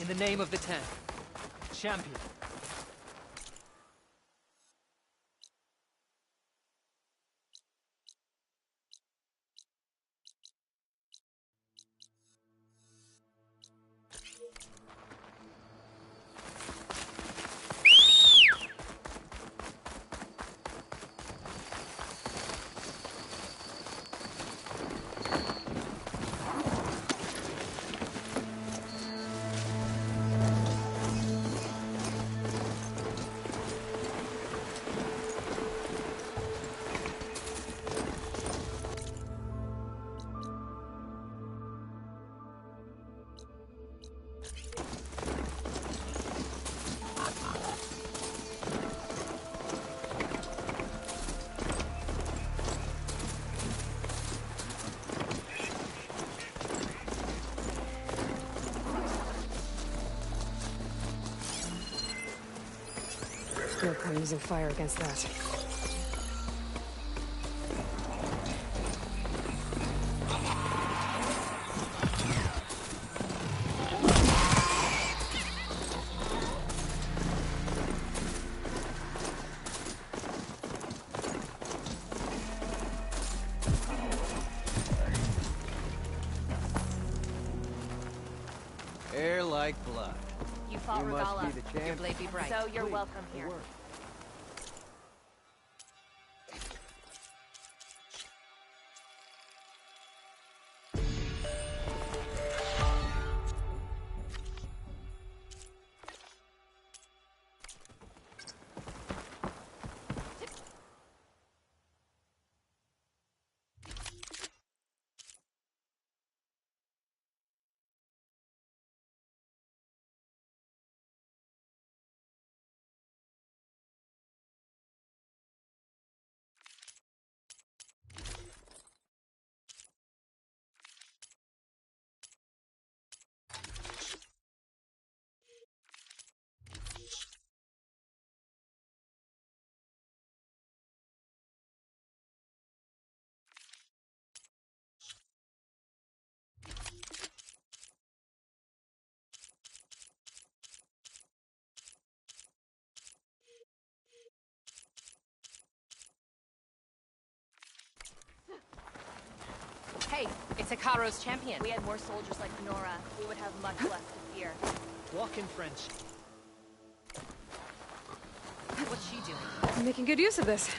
In the name of the Ten. Champion. No point using fire against that. Hair like blood. You fought You must Regala. be the champ. Your blade be bright. So you're welcome here. Hey, it's Ikaro's champion. We had more soldiers like Nora. We would have much less to fear. Walk in friendship. What's she doing? I'm making good use of this.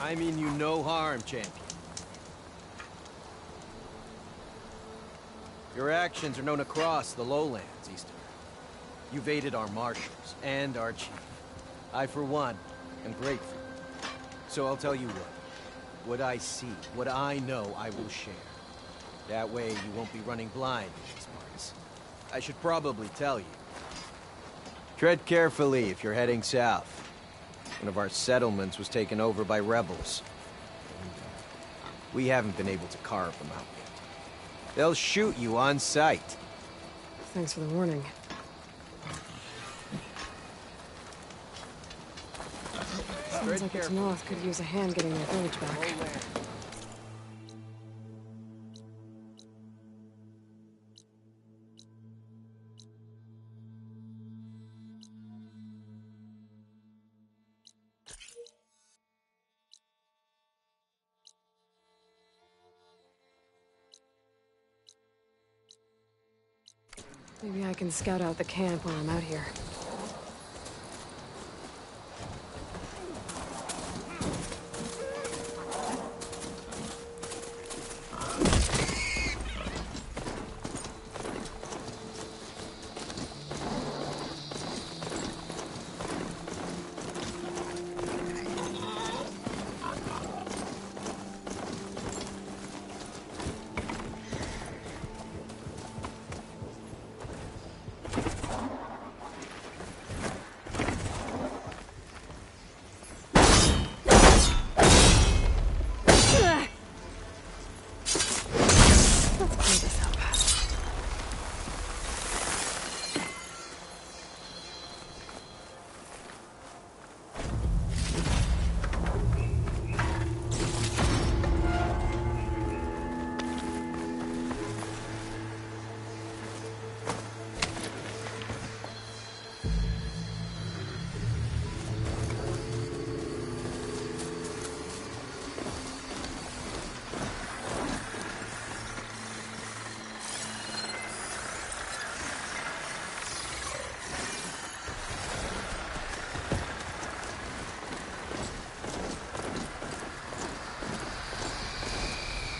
I mean you no harm, champion. Your actions are known across the lowlands, Easterner. You've aided our marshals and our chief. I, for one, am grateful. So I'll tell you what. What I see, what I know, I will share. That way you won't be running blind in these parts. I should probably tell you. Tread carefully if you're heading south. One of our settlements was taken over by rebels. We haven't been able to carve them out yet. They'll shoot you on sight. Thanks for the warning. Sounds like the North could use a hand getting their village back. Maybe I can scout out the camp while I'm out here.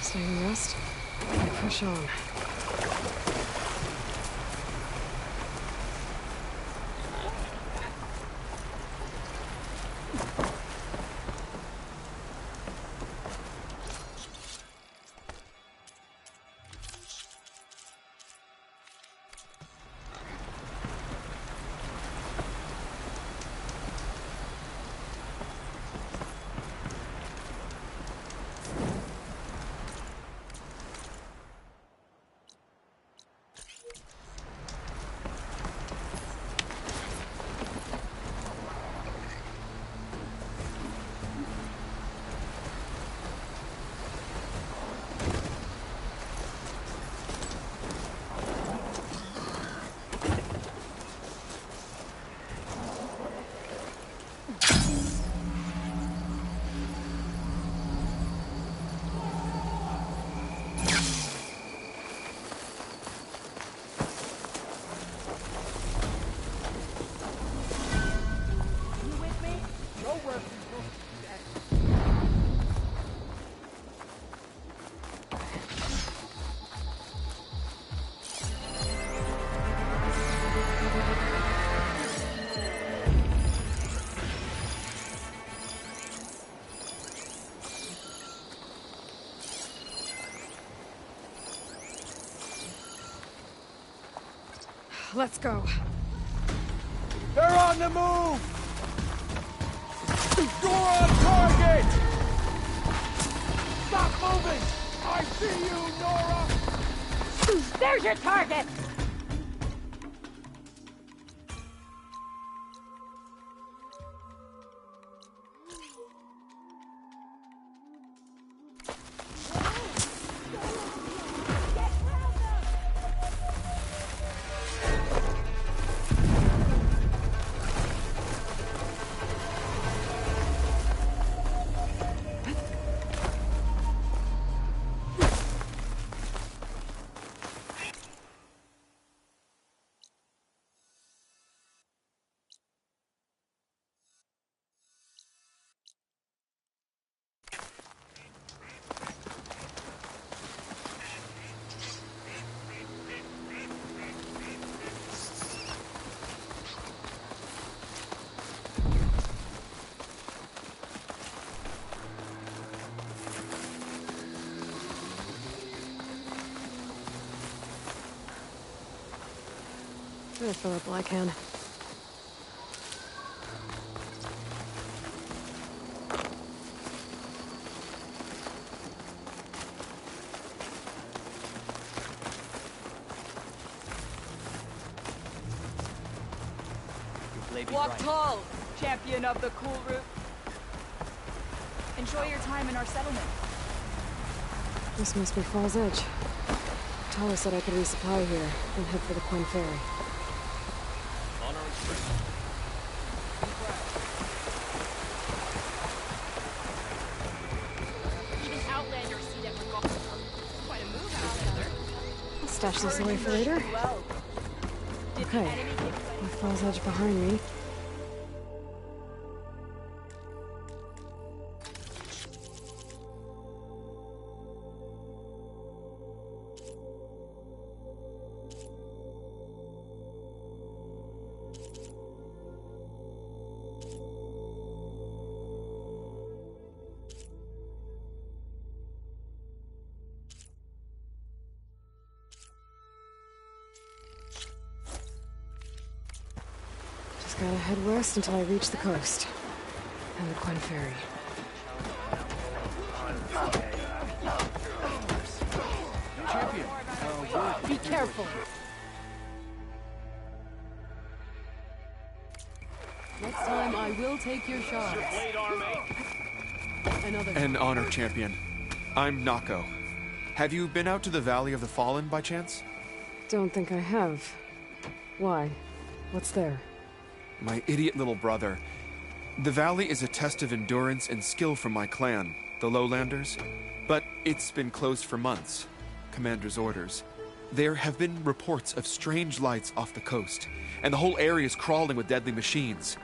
Stay and rest. And push on. Let's go. They're on the move! You're on target! Stop moving! I see you, Nora! There's your target! Better fill up while I can. Walk tall, champion of the cool route. Enjoy your time in our settlement. This must be Falls Edge. Tyler said I could resupply here and head for the Quen Ferry. Even Outlanders see that we're gone. Quite a move, Outlander. I'll stash this away for later. Well, Okay, with Falls Edge behind me. Gotta head west until I reach the coast. And the Quen Ferry. Champion! be careful. Next time I will take your shots. An honor, champion. I'm Nako. Have you been out to the Valley of the Fallen by chance? Don't think I have. Why? What's there? My idiot little brother. The valley is a test of endurance and skill from my clan, the Lowlanders. But it's been closed for months. Commander's orders. There have been reports of strange lights off the coast, and the whole area is crawling with deadly machines.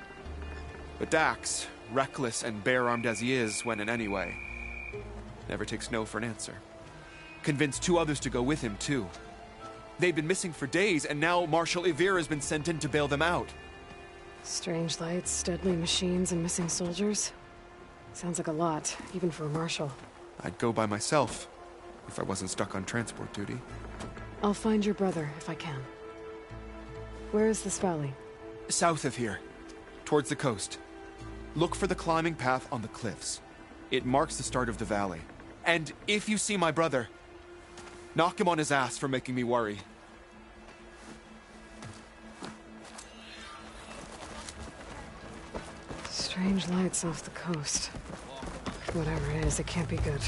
But Dax, reckless and bare-armed as he is when in any way, never takes no for an answer. Convinced 2 others to go with him, too. They've been missing for days, and now Marshal Ivir has been sent in to bail them out. Strange lights, deadly machines, and missing soldiers. Sounds like a lot, even for a marshal. I'd go by myself, if I wasn't stuck on transport duty. I'll find your brother, if I can. Where is this valley? South of here, towards the coast. Look for the climbing path on the cliffs. It marks the start of the valley. And if you see my brother, knock him on his ass for making me worry. Strange lights off the coast. Whatever it is, it can't be good.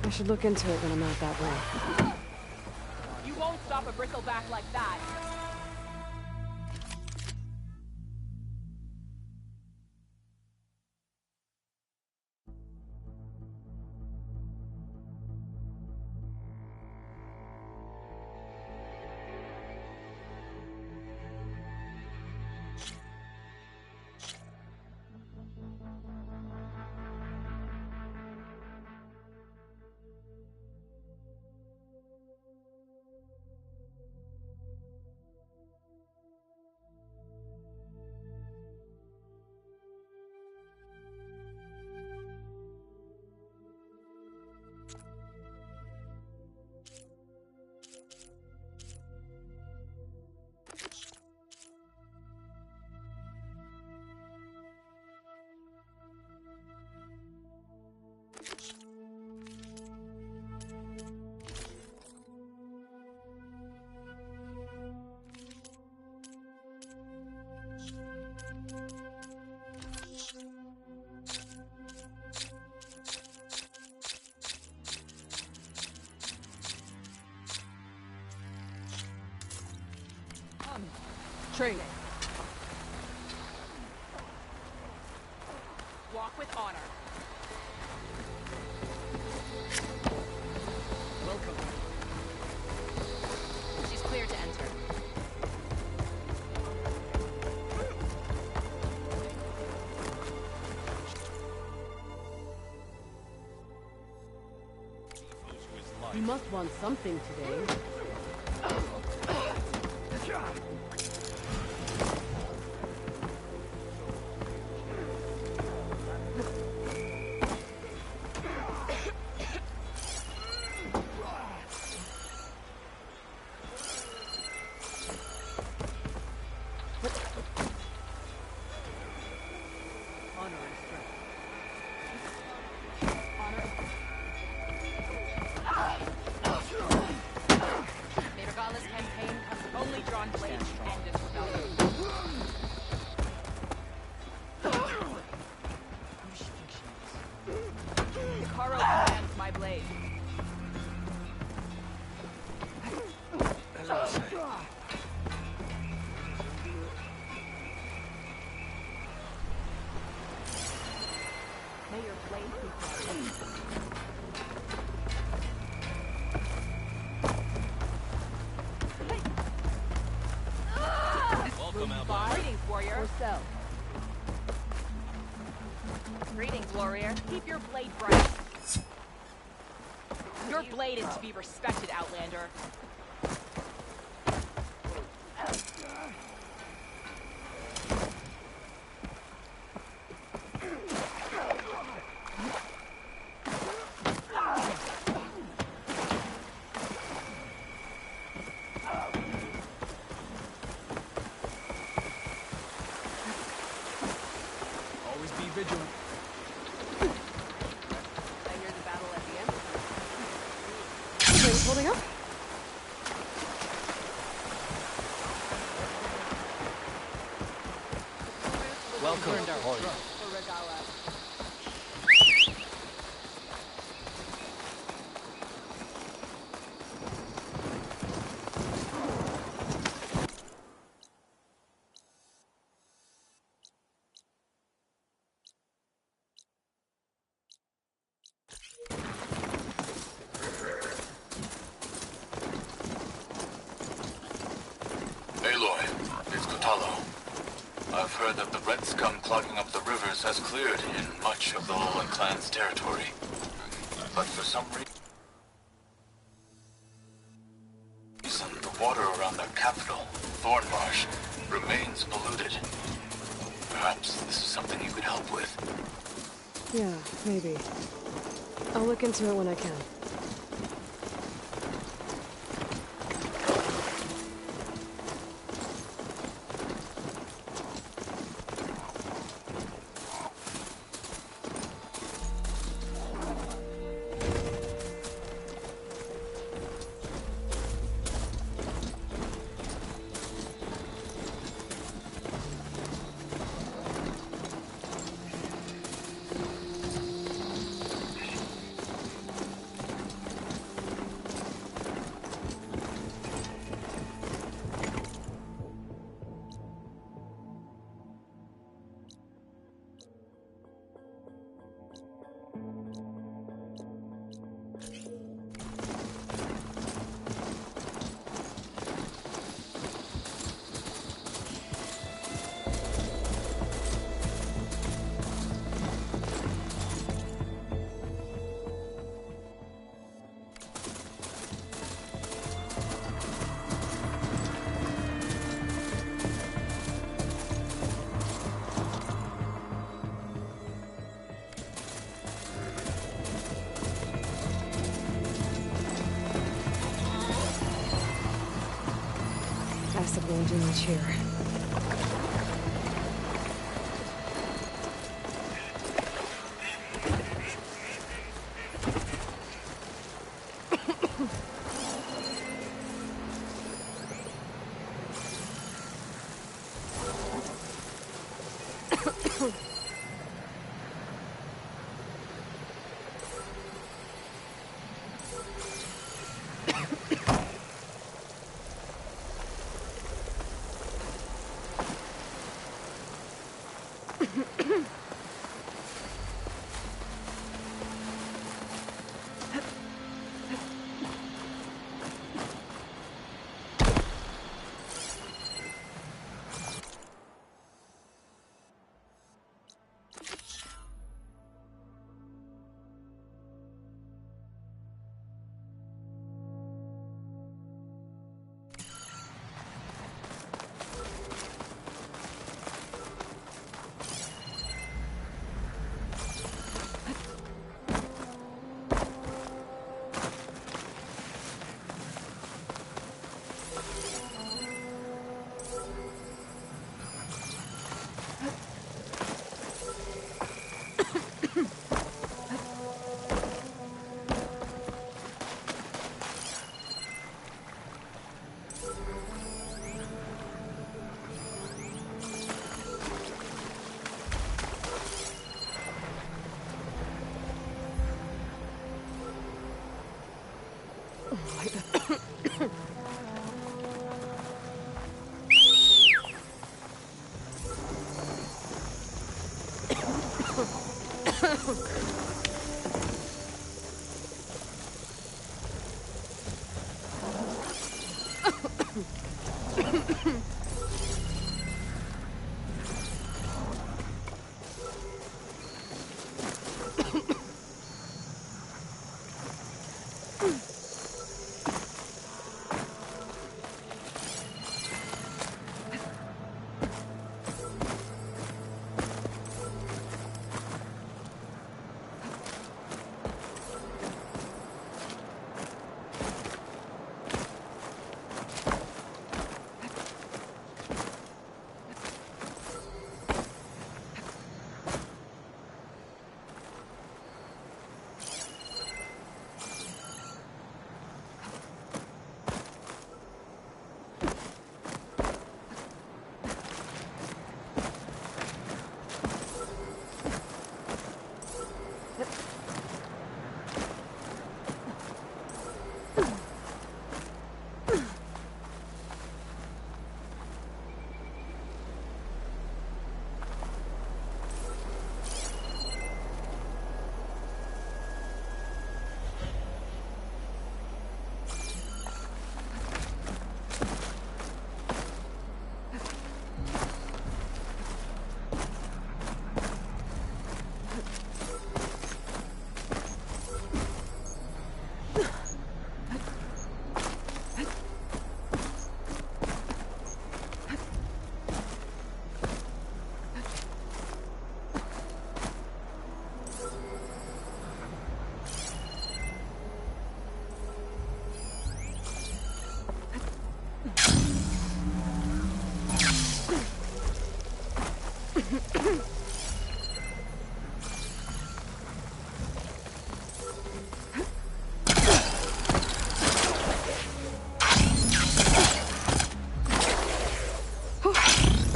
I should look into it when I'm out that way. You won't stop a bristleback like that. Training. Walk with honor. Welcome. She's clear to enter. You must want something today. Honor and strength. The Regala's campaign comes Only drawn blades to end this rebellion. Who does she think she is? Hikaru commands my blade. As I say. May your blade be bright. Greetings, warrior. Or so. Greetings, warrior. Keep your blade bright. Your blade is to be respected, Outlander. Always be vigilant. I hear the battle at the end. Things holding up? Welcome. For Regala. Aloy, it's Kotallo. I've heard that the red scum clogging up the rivers has cleared in much of the Lowland clan's territory. But for some reason... capital, Thornmarsh, remains polluted. Perhaps this is something you could help with. Yeah, maybe. I'll look into it when I can. Acid won't do much here.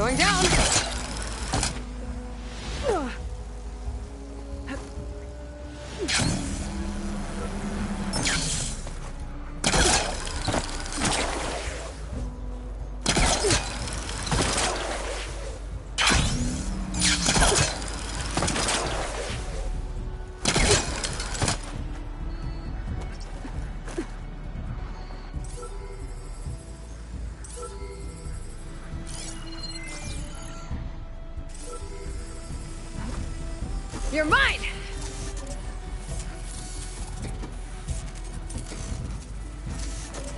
Going down! You're mine!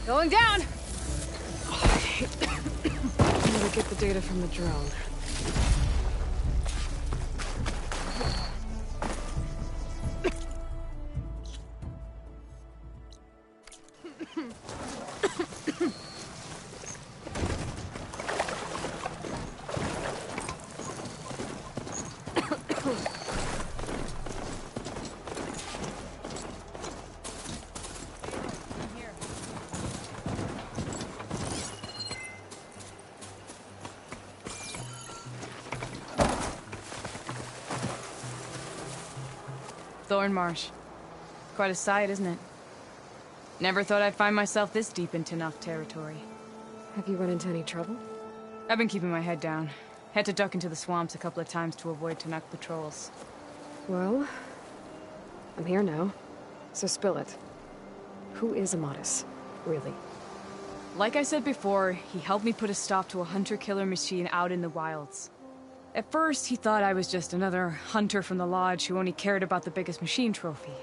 Going down! I'm gonna get the data from the drone. Thornmarsh. Quite a sight, isn't it? Never thought I'd find myself this deep in Tenakth territory. Have you run into any trouble? I've been keeping my head down. Had to duck into the swamps a couple of times to avoid Tenakth patrols. Well, I'm here now, so spill it. Who is Amadis, really? Like I said before, he helped me put a stop to a hunter-killer machine out in the wilds. At first, he thought I was just another hunter from the Lodge who only cared about the biggest machine trophy.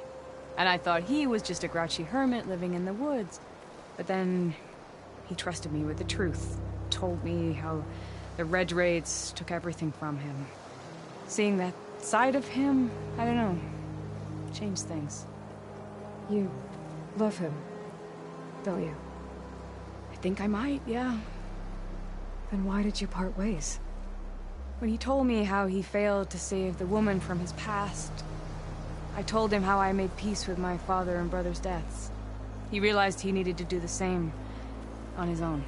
And I thought he was just a grouchy hermit living in the woods. But then, he trusted me with the truth. Told me how the Red Raids took everything from him. Seeing that side of him, I don't know, changed things. You love him, don't you? I think I might, yeah. Then why did you part ways? When he told me how he failed to save the woman from his past, I told him how I made peace with my father and brother's deaths. He realized he needed to do the same on his own.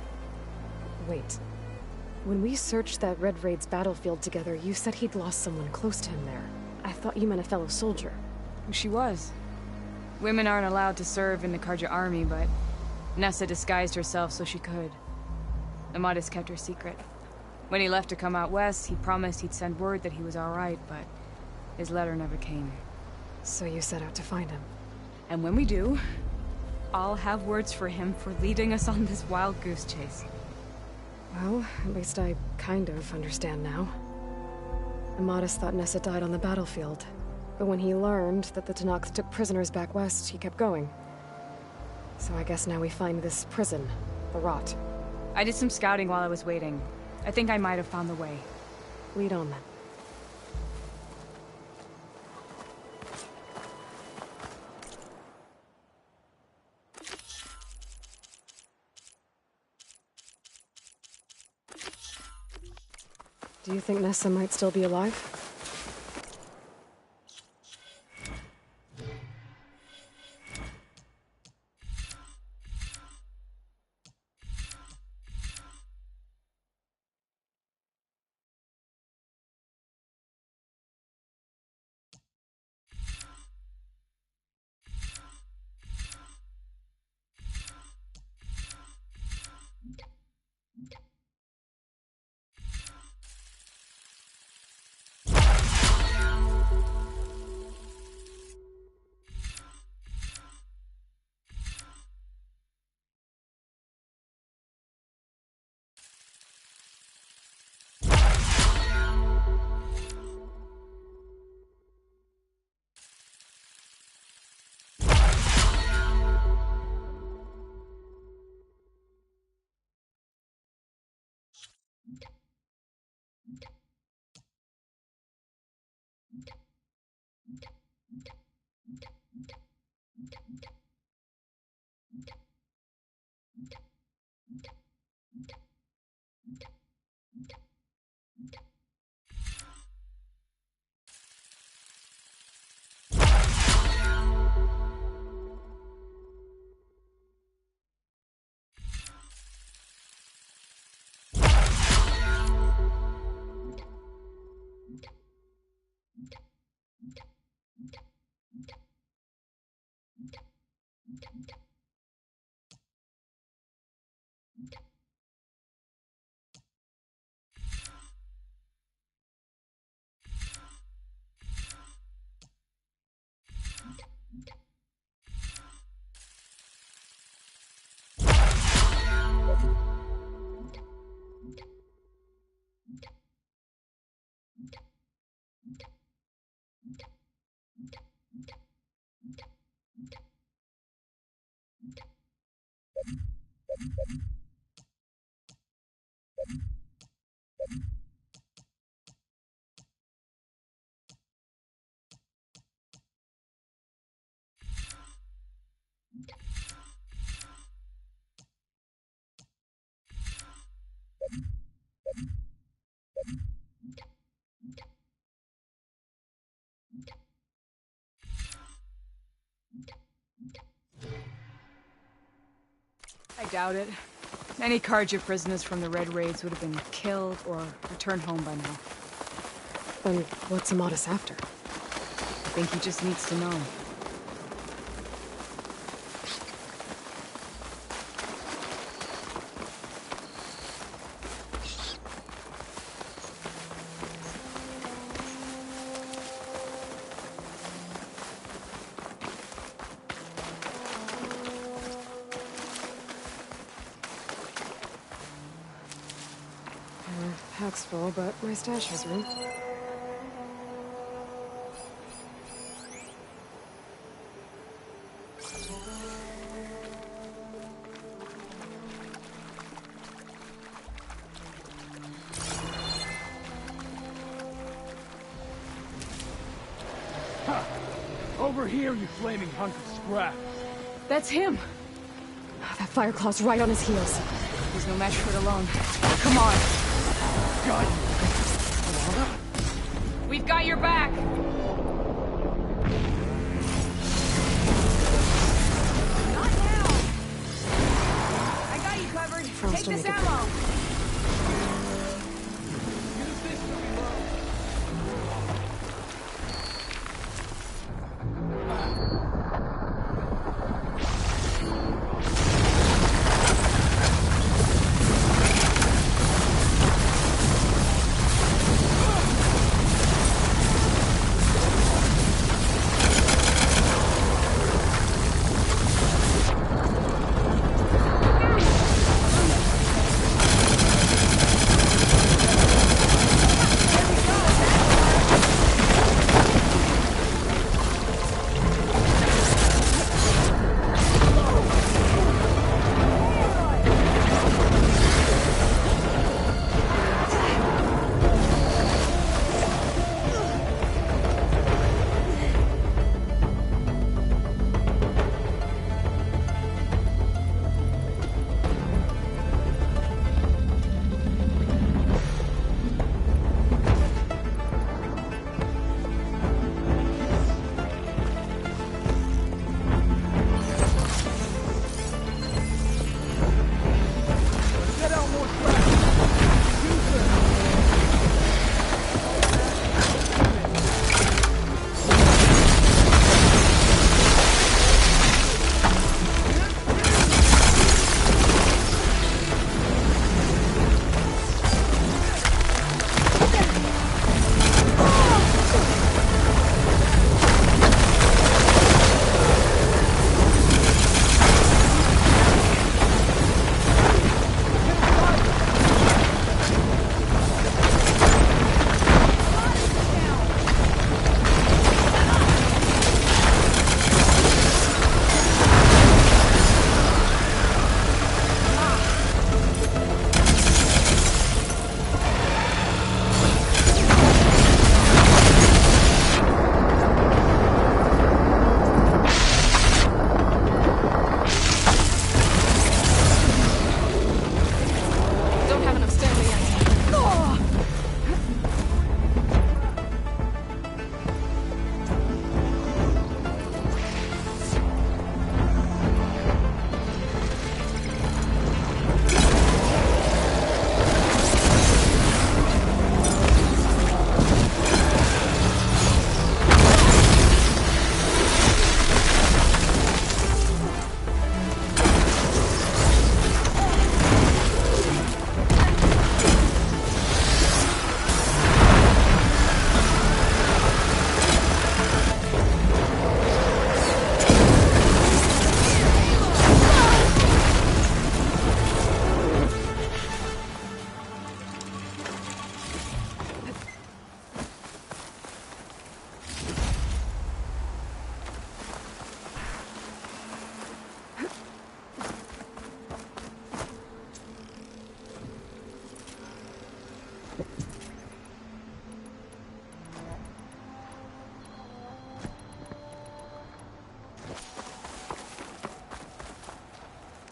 Wait. When we searched that Red Raid's battlefield together, you said he'd lost someone close to him there. I thought you meant a fellow soldier. She was. Women aren't allowed to serve in the Karja army, but Nessa disguised herself so she could. Amadis kept her secret. When he left to come out west, he promised he'd send word that he was alright, but his letter never came. So you set out to find him. And when we do, I'll have words for him for leading us on this wild goose chase. Well, at least I kind of understand now. Amadis thought Nessa died on the battlefield, but when he learned that the Tenakth took prisoners back west, he kept going. So I guess now we find this prison, the Rot. I did some scouting while I was waiting. I think I might have found the way. Lead on then. Do you think Nessa might still be alive? I doubt it. Any Carja prisoners from the Red Raids would have been killed or returned home by now. Then what's Amatis after? I think he just needs to know. Pack's full, but my stash has room. Over here, you flaming hunk of scrap. That's him! That Fireclaw's right on his heels. He's no match for it alone. Come on! Got you. We've got your back! Not now! I got you covered. Frost Take will this make it ammo! Use this to reload.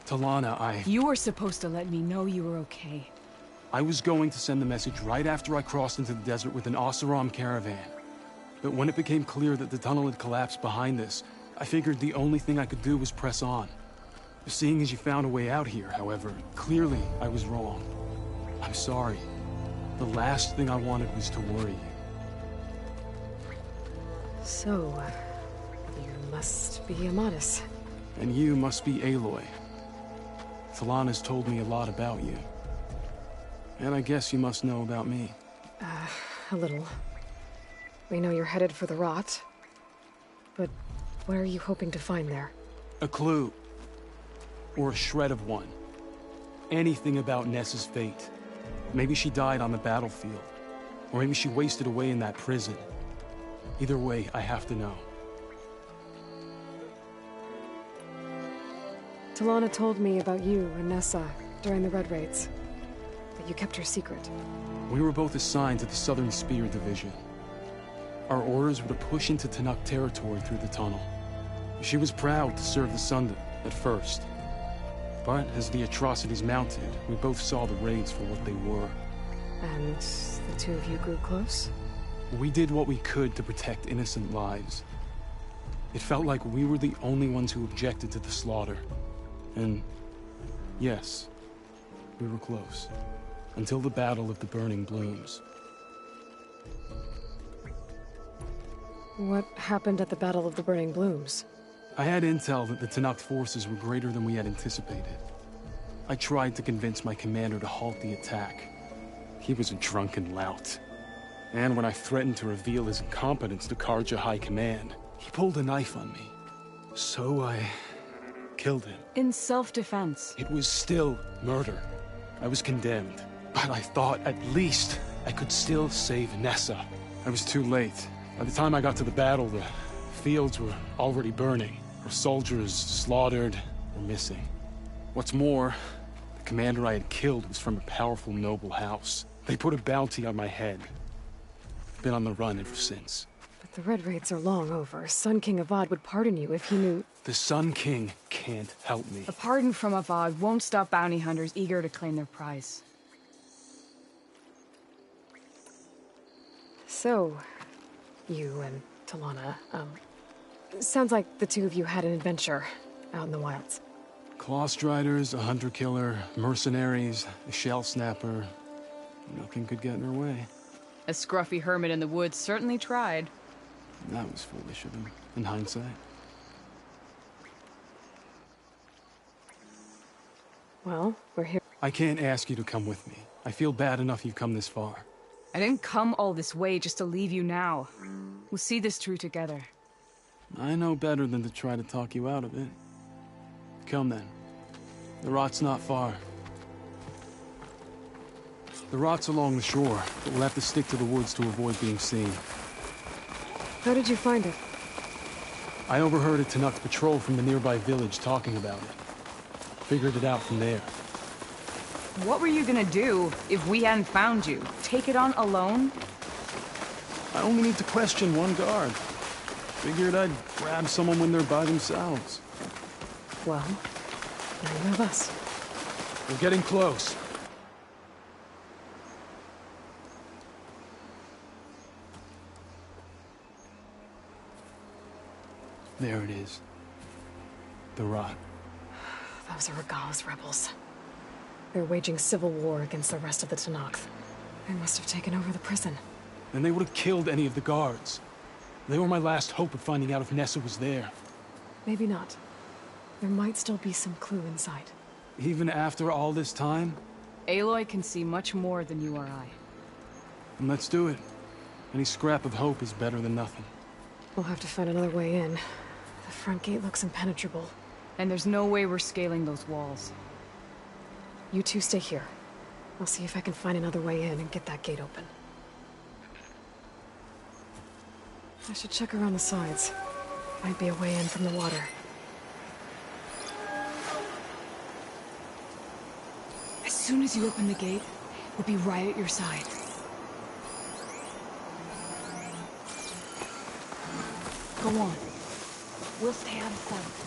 Talana, You were supposed to let me know you were okay. I was going to send the message right after I crossed into the desert with an Oseram caravan. But when it became clear that the tunnel had collapsed behind us, I figured the only thing I could do was press on. Seeing as you found a way out here, however, clearly I was wrong. I'm sorry. The last thing I wanted was to worry you. So, you must be Amadis. And you must be Aloy. Talana's told me a lot about you. And I guess you must know about me. A little. We know you're headed for the Rot. But what are you hoping to find there? A clue. Or a shred of one. Anything about Nessa's fate. Maybe she died on the battlefield. Or maybe she wasted away in that prison. Either way, I have to know. Talana told me about you and Nessa during the Red Raids. But you kept her secret. We were both assigned to the Southern Spear Division. Our orders were to push into Tenakth territory through the tunnel. She was proud to serve the Sundom at first. But as the atrocities mounted, we both saw the raids for what they were. And the two of you grew close? We did what we could to protect innocent lives. It felt like we were the only ones who objected to the slaughter. And yes, we were close. Until the Battle of the Burning Blooms. What happened at the Battle of the Burning Blooms? I had intel that the Tenakth forces were greater than we had anticipated. I tried to convince my commander to halt the attack. He was a drunken lout. And when I threatened to reveal his incompetence to Karja High Command, he pulled a knife on me. So I killed him. In self-defense. It was still murder. I was condemned. But I thought at least I could still save Nessa. I was too late. By the time I got to the battle, the fields were already burning. Our soldiers slaughtered or missing. What's more, the commander I had killed was from a powerful noble house. They put a bounty on my head. I've been on the run ever since. But the Red Raids are long over. Sun King Avad would pardon you if he knew... The Sun King can't help me. A pardon from Avad won't stop bounty hunters eager to claim their prize. So, you and Talana, sounds like the two of you had an adventure out in the wilds. Clawstriders, a hunter-killer, mercenaries, a shell snapper. Nothing could get in her way. A scruffy hermit in the woods certainly tried. That was foolish of him, in hindsight. Well, we're here. I can't ask you to come with me. I feel bad enough you've come this far. I didn't come all this way just to leave you now. We'll see this through together. I know better than to try to talk you out of it. Come then. The Rot's not far. The Rot's along the shore, but we'll have to stick to the woods to avoid being seen. How did you find it? I overheard a Tenakth patrol from the nearby village talking about it. Figured it out from there. What were you gonna do if we hadn't found you? Take it on alone? I only need to question one guard. Figured I'd grab someone when they're by themselves. Well, now you have us. We're getting close. There it is. The Rot. Those are Regala's rebels. They're waging civil war against the rest of the Tenakth. They must have taken over the prison. Then they would have killed any of the guards. They were my last hope of finding out if Nessa was there. Maybe not. There might still be some clue inside. Even after all this time? Aloy can see much more than you or I. And let's do it. Any scrap of hope is better than nothing. We'll have to find another way in. The front gate looks impenetrable. And there's no way we're scaling those walls. You two stay here. I'll see if I can find another way in and get that gate open. I should check around the sides. Might be a way in from the water. As soon as you open the gate, we'll be right at your side. Go on. We'll stay out of sight.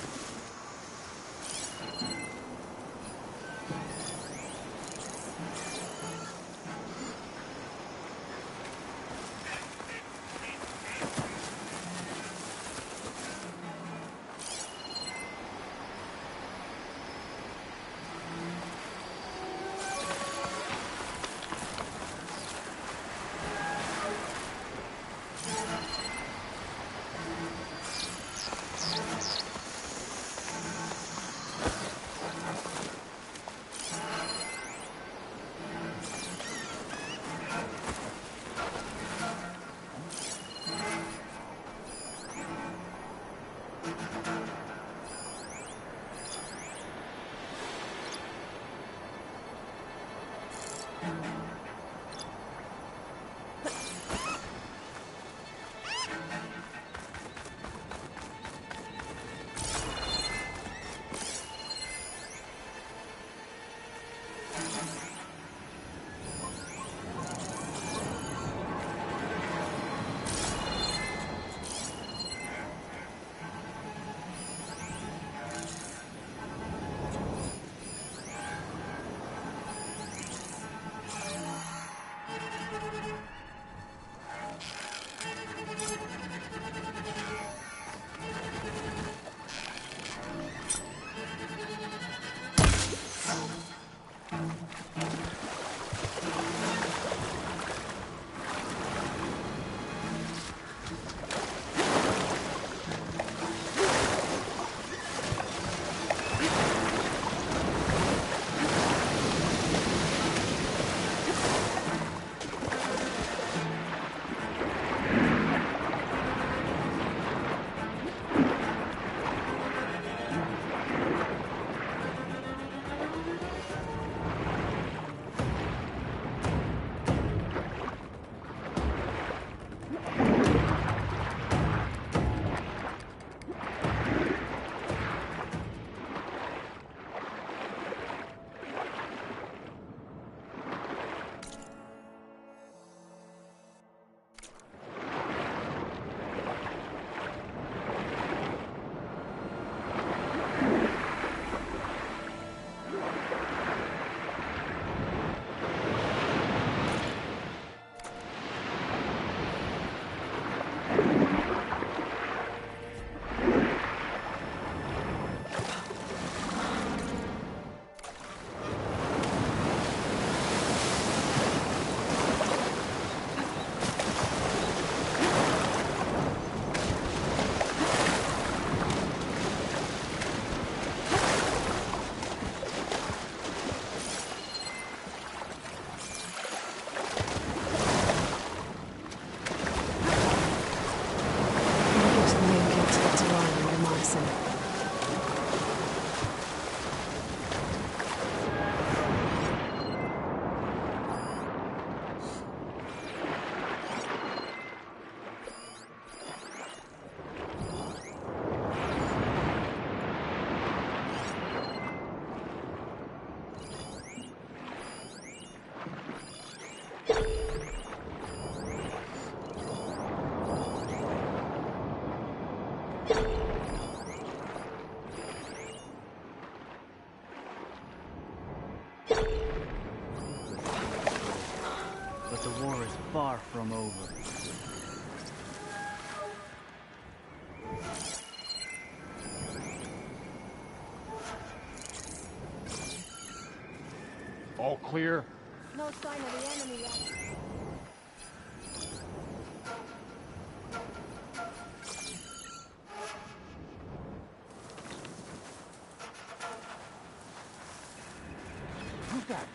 But the war is far from over. All clear? No sign of the enemy yet. Who's that?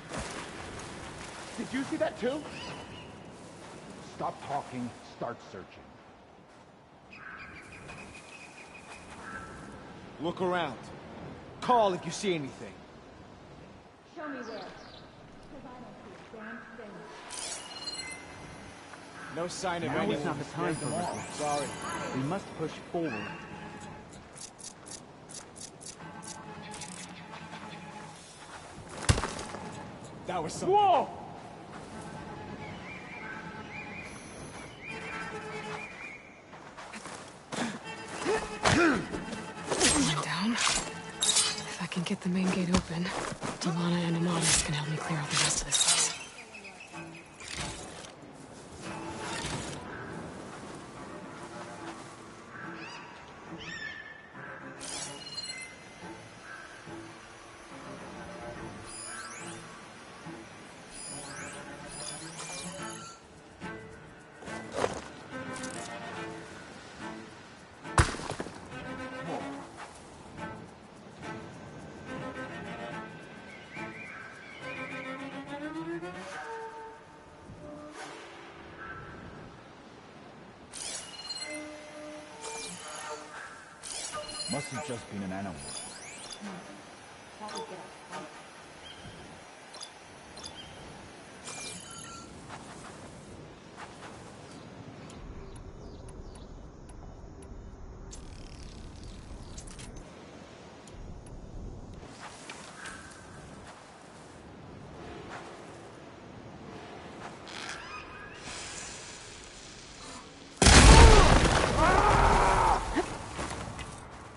Did you see that too? Stop talking, start searching. Look around. Call if you see anything. Show me where. Because I don't see a damn thing. No sign of Now anyone. is not the time for them. Sorry. We must push forward. That was something. Whoa! One down. If I can get the main gate open, Delana and Amadas can help me clear out the rest of this place. Must have just been an animal. That would get us fight.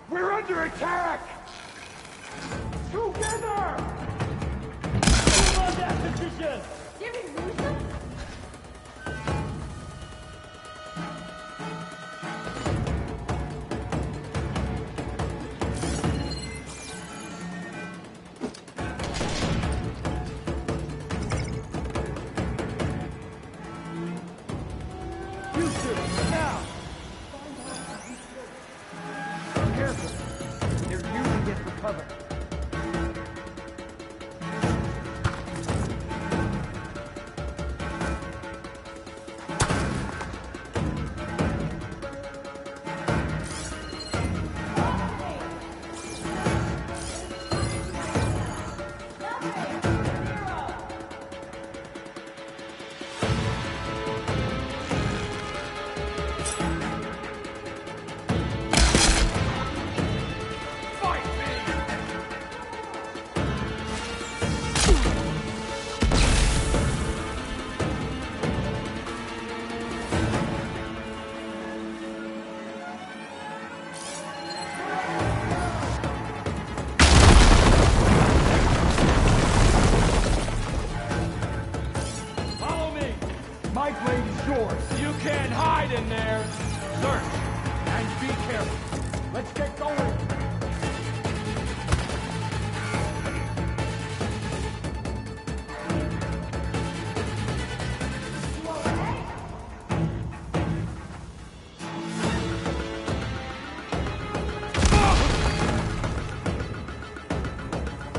We're under attack! Together! Move on that position! Did we lose them? You two, now! Careful! They're using it for cover. Follow me! My blade is yours! You can't hide in there! Search! And be careful! Let's get going!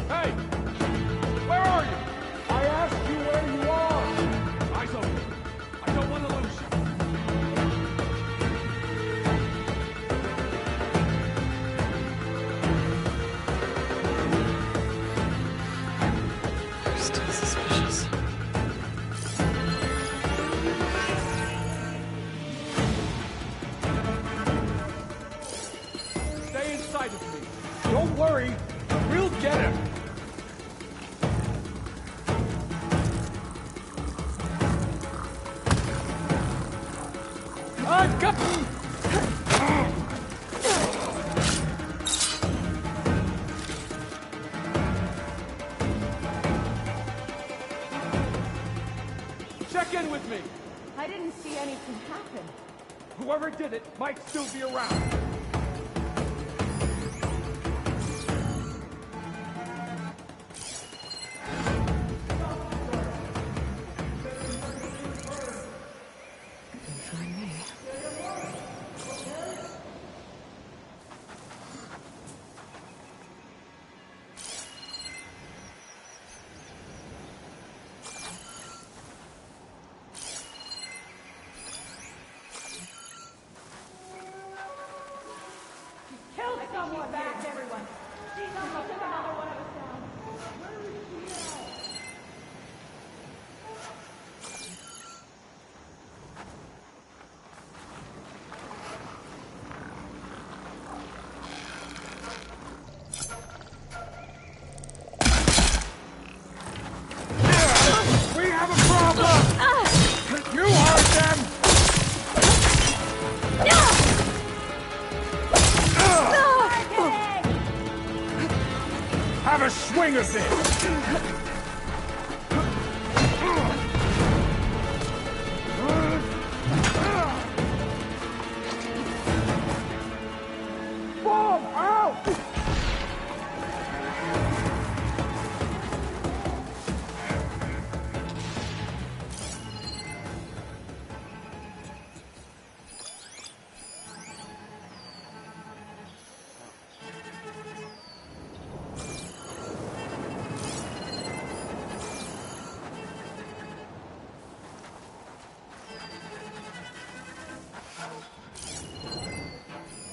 Hey! Where are you? I asked you where you are! Eyes open. I don't want to lose you. They're still suspicious. Stay inside of me. Don't worry. We'll get him. I've got... back in with me! I didn't see anything happen. Whoever did it might still be around. Find me. Kill someone back, everyone. She's almost another one of us down. Where is she now? We have a problem! You heard them! Have a swing of this! Bomb out!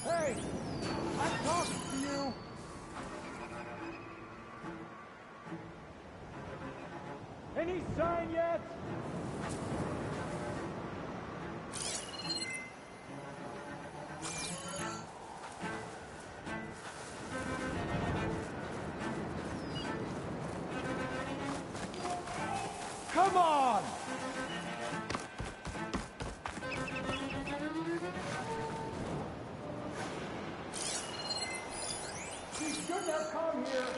Hey! I'm talking to you! Any sign yet? Come on! She shouldn't have come here!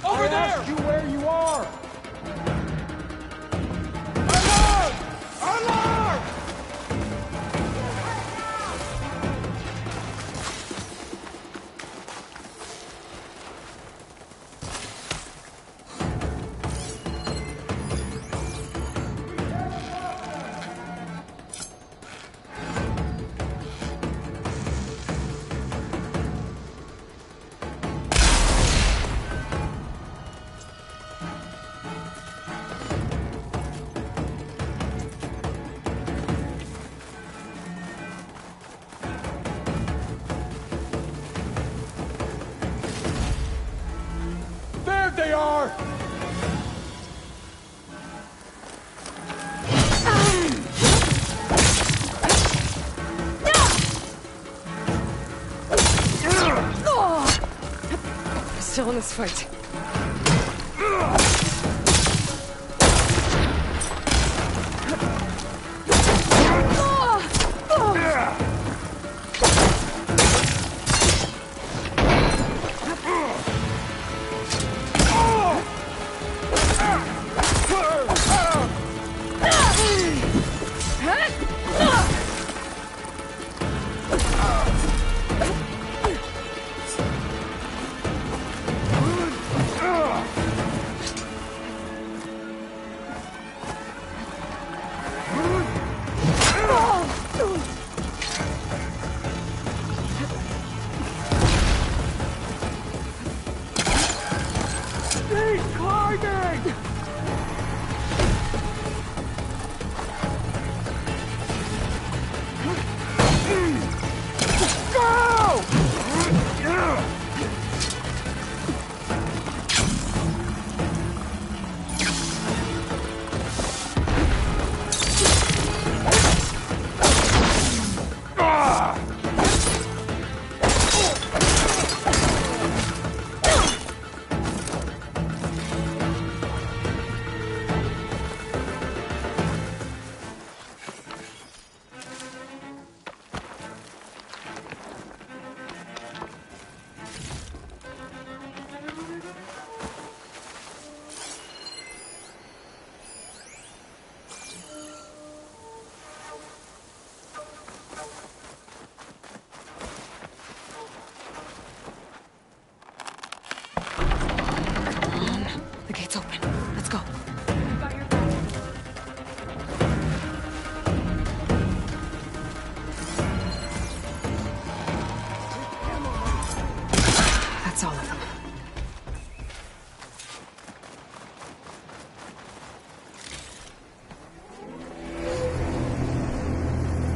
Over there! I asked you where you are! Alarm! Alarm! There they are! Still in this fight.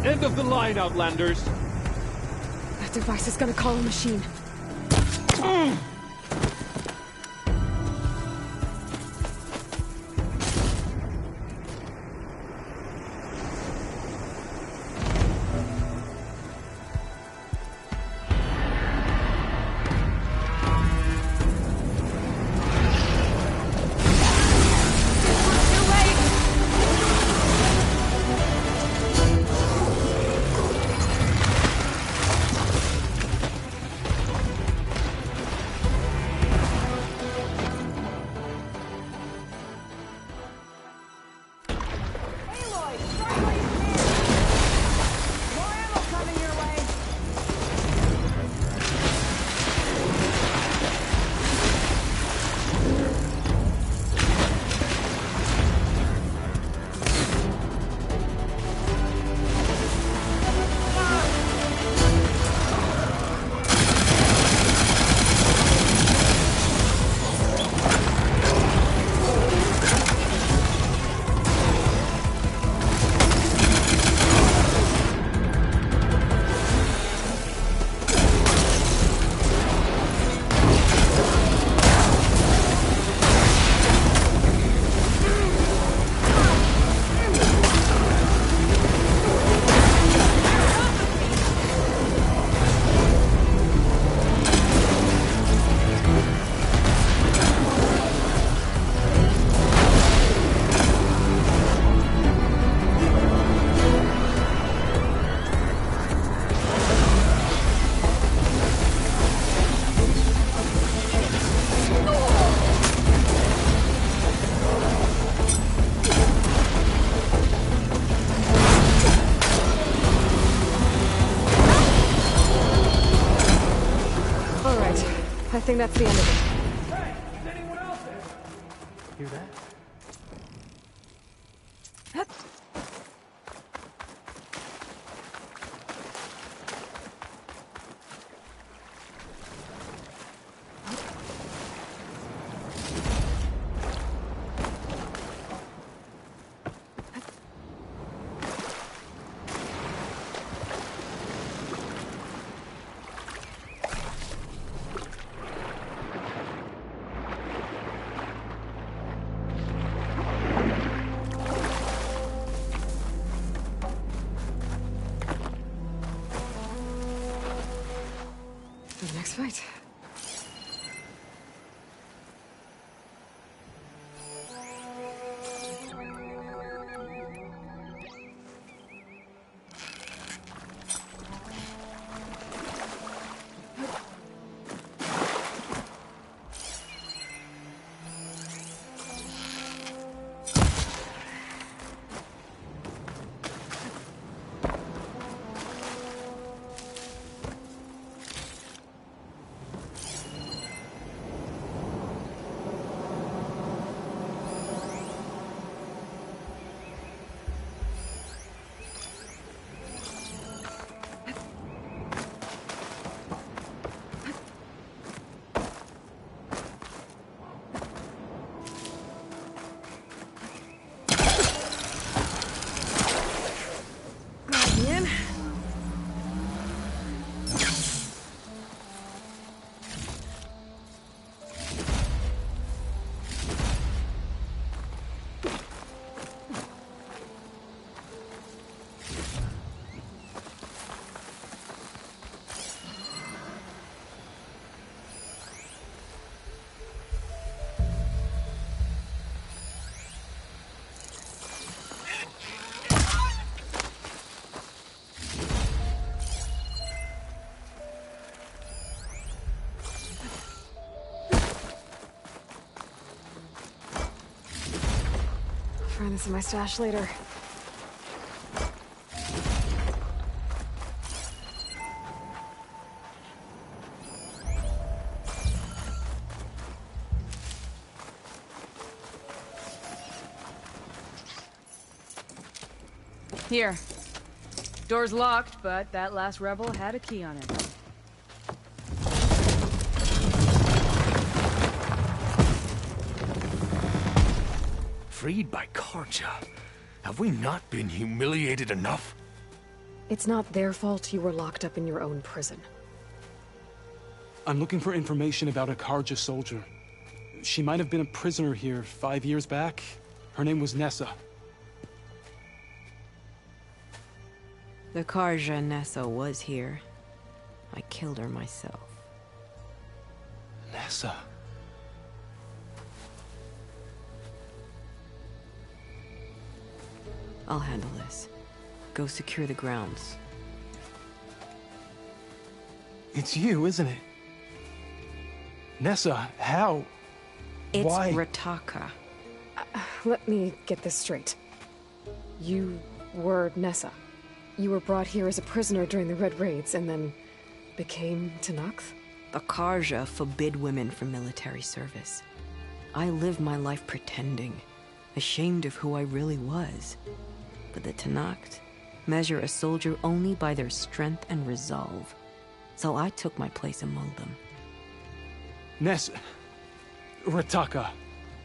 End of the line, Outlanders! That device is gonna call a machine. I think that's the end of it. Hey, is anyone else there? Hear that? The next fight. Find this in my stash later. Here. Door's locked, but that last rebel had a key on it. Freed by Karja. Have we not been humiliated enough? It's not their fault you were locked up in your own prison. I'm looking for information about a Carja soldier. She might have been a prisoner here 5 years back. Her name was Nessa. The Carja Nessa was here. I killed her myself. Nessa. I'll handle this. Go secure the grounds. It's you, isn't it? Nessa, how? It's Why? Rataka. Let me get this straight. You were Nessa. You were brought here as a prisoner during the Red Raids and then became Tenakth? The Carja forbid women from military service. I lived my life pretending, ashamed of who I really was. But the Tenakth measure a soldier only by their strength and resolve. So I took my place among them. Nessa. Rataka.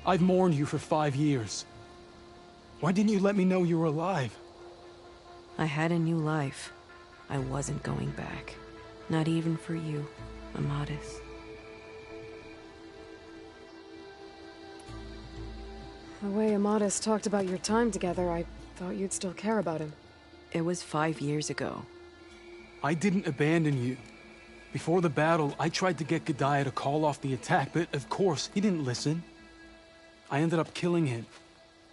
I've mourned you for 5 years. Why didn't you let me know you were alive? I had a new life. I wasn't going back. Not even for you, Amadis. The way Amadis talked about your time together, I thought you'd still care about him. It was 5 years ago. I didn't abandon you. Before the battle, I tried to get Gudaya to call off the attack, but of course, he didn't listen. I ended up killing him.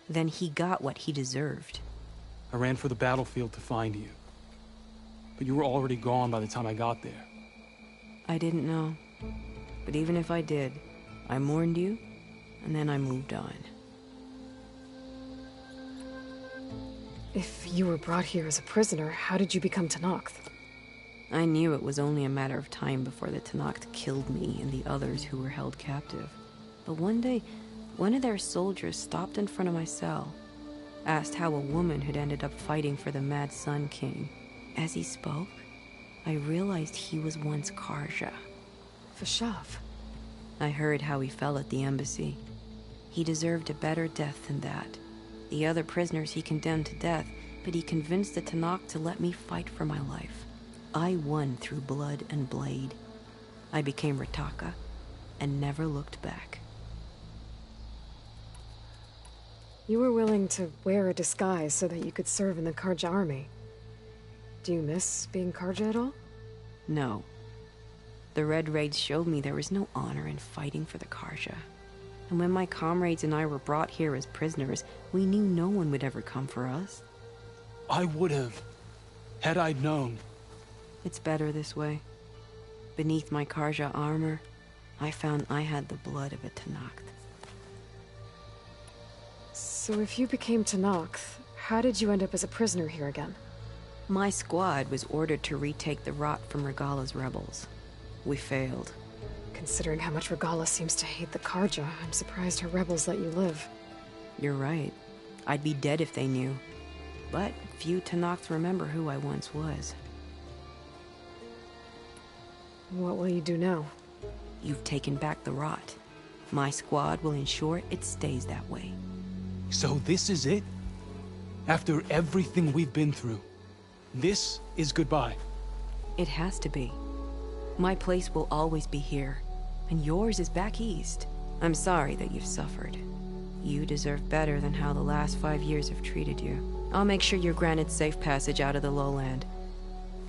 Then he got what he deserved. I ran for the battlefield to find you. But you were already gone by the time I got there. I didn't know. But even if I did, I mourned you, and then I moved on. If you were brought here as a prisoner, how did you become Tenakth? I knew it was only a matter of time before the Tenakth killed me and the others who were held captive. But one day, one of their soldiers stopped in front of my cell, asked how a woman had ended up fighting for the Mad Sun King. As he spoke, I realized he was once Carja. Vashav. I heard how he fell at the embassy. He deserved a better death than that. The other prisoners he condemned to death, but he convinced the Tenakth to let me fight for my life. I won through blood and blade. I became Rataka, and never looked back. You were willing to wear a disguise so that you could serve in the Carja army. Do you miss being Carja at all? No. The Red Raids showed me there was no honor in fighting for the Carja. And when my comrades and I were brought here as prisoners, we knew no one would ever come for us. I would have, had I known. It's better this way. Beneath my Carja armor, I found I had the blood of a Tenakth. So if you became Tenakth, how did you end up as a prisoner here again? My squad was ordered to retake the Rot from Regala's rebels. We failed. Considering how much Regala seems to hate the Carja, I'm surprised her rebels let you live. You're right. I'd be dead if they knew. But few Tenakth remember who I once was. What will you do now? You've taken back the Rot. My squad will ensure it stays that way. So this is it? After everything we've been through, this is goodbye? It has to be. My place will always be here, and yours is back east. I'm sorry that you've suffered. You deserve better than how the last 5 years have treated you. I'll make sure you're granted safe passage out of the lowland.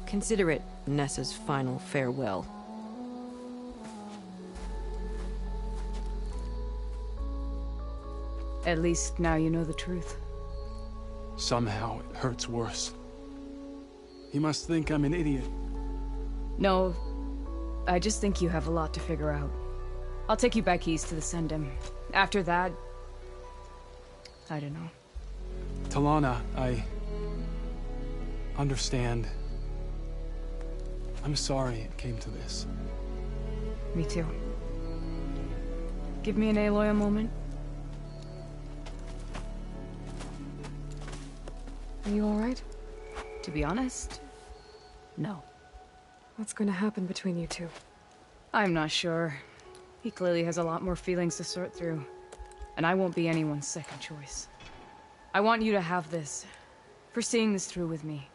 Consider it Nessa's final farewell. At least now you know the truth. Somehow it hurts worse. You must think I'm an idiot. No, I just think you have a lot to figure out. I'll take you back east to the Sendem. After that, I don't know. Talana, I understand. I'm sorry it came to this. Me too. Give me an Aloy a moment. Are you alright? To be honest, no. What's going to happen between you two? I'm not sure. He clearly has a lot more feelings to sort through. And I won't be anyone's second choice. I want you to have this. For seeing this through with me.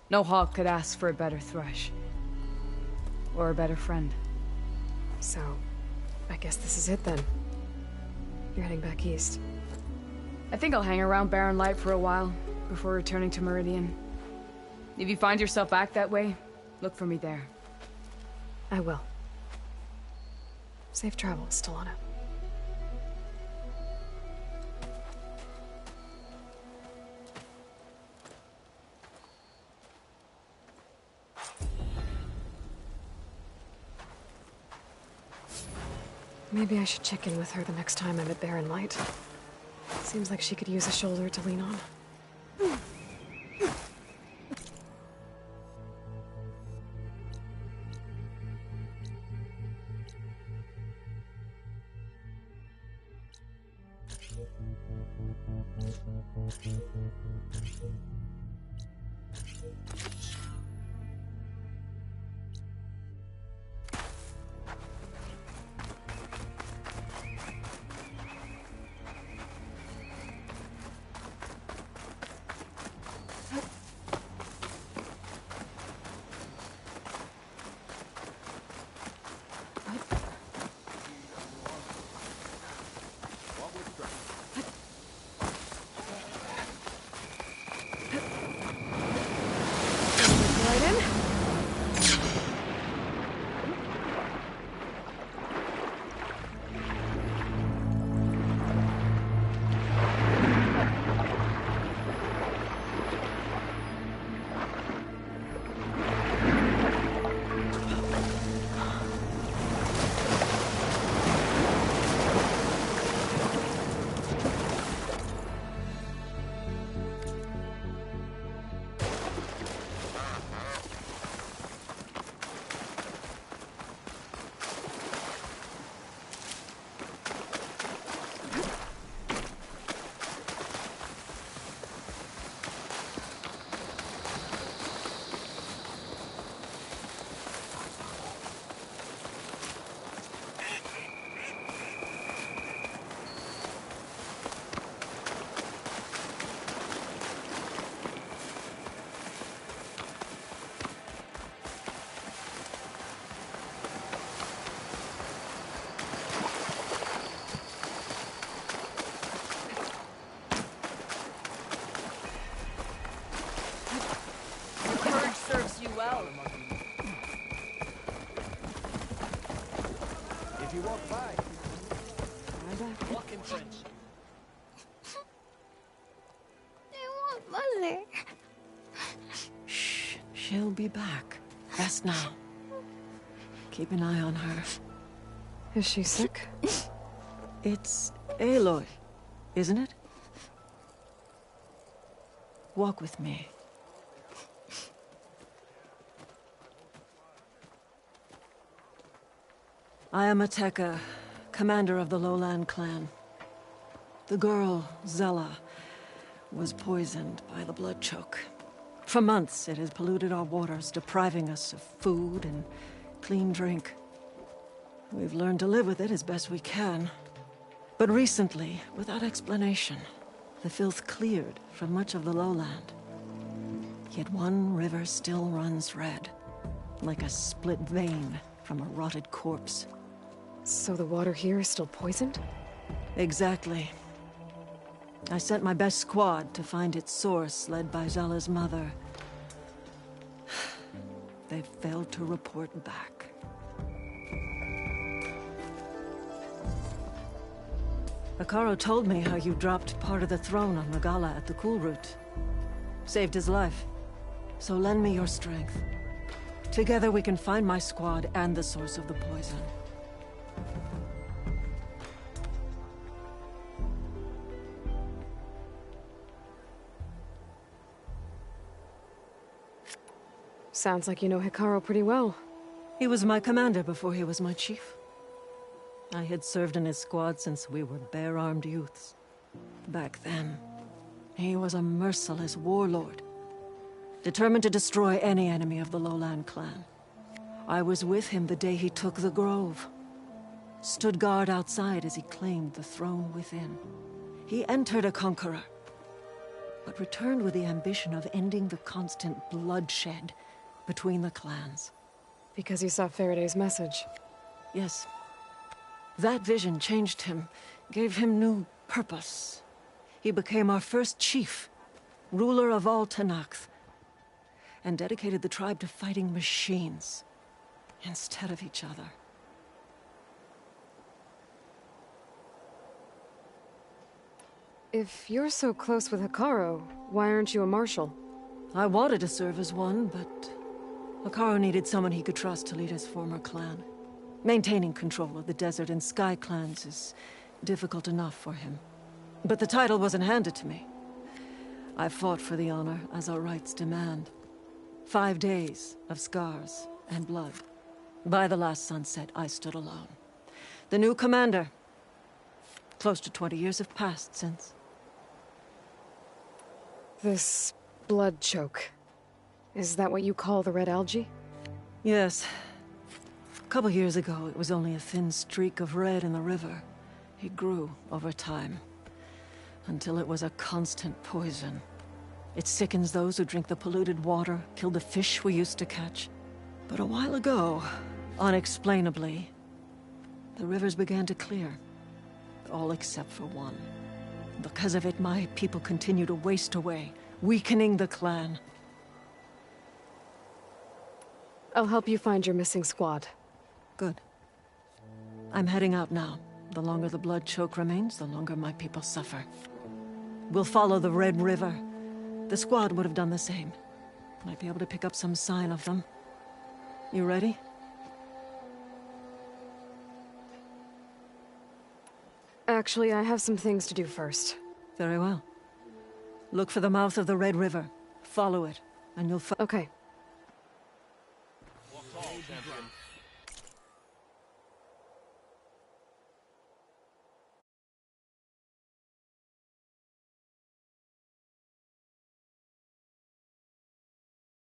No hawk could ask for a better thrush. Or a better friend. So, I guess this is it then. You're heading back east. I think I'll hang around Barren Light for a while, before returning to Meridian. If you find yourself back that way, look for me there. I will. Safe travels, Talana. Maybe I should check in with her the next time I'm at Barren Light. Seems like she could use a shoulder to lean on. She'll be back. Rest now. Keep an eye on her. Is she sick? It's Aloy, isn't it? Walk with me. I am Ateka, commander of the Lowland clan. The girl, Zella, was poisoned by the blood choke. For months, it has polluted our waters, depriving us of food and clean drink. We've learned to live with it as best we can. But recently, without explanation, the filth cleared from much of the lowland. Yet one river still runs red, like a split vein from a rotted corpse. So the water here is still poisoned? Exactly. I sent my best squad to find its source, led by Zella's mother. They failed to report back. Hekarro told me how you dropped part of the throne on Regalla at the Cool Route. Saved his life. So lend me your strength. Together we can find my squad and the source of the poison. Sounds like you know Hekarro pretty well. He was my commander before he was my chief. I had served in his squad since we were bare-armed youths. Back then, he was a merciless warlord, determined to destroy any enemy of the Lowland clan. I was with him the day he took the Grove. Stood guard outside as he claimed the throne within. He entered a conqueror, but had returned with the ambition of ending the constant bloodshed between the clans. Because you saw Faraday's message. Yes. That vision changed him, gave him new purpose. He became our first chief, ruler of all Tenakth, and dedicated the tribe to fighting machines instead of each other. If you're so close with Hekarro, why aren't you a marshal? I wanted to serve as one, but Hekarro needed someone he could trust to lead his former clan. Maintaining control of the Desert and Sky clans is difficult enough for him. But the title wasn't handed to me. I fought for the honor, as our rights demand. 5 days of scars and blood. By the last sunset, I stood alone. The new commander. Close to 20 years have passed since. This blood choke. Is that what you call the red algae? Yes. A couple years ago, it was only a thin streak of red in the river. It grew over time, until it was a constant poison. It sickens those who drink the polluted water, kill the fish we used to catch. But a while ago, unexplainably, the rivers began to clear. All except for one. Because of it, my people continue to waste away, weakening the clan. I'll help you find your missing squad. Good. I'm heading out now. The longer the blood choke remains, the longer my people suffer. We'll follow the Red River. The squad would have done the same. Might be able to pick up some sign of them. You ready? Actually, I have some things to do first. Very well. Look for the mouth of the Red River. Follow it, and you'll Okay.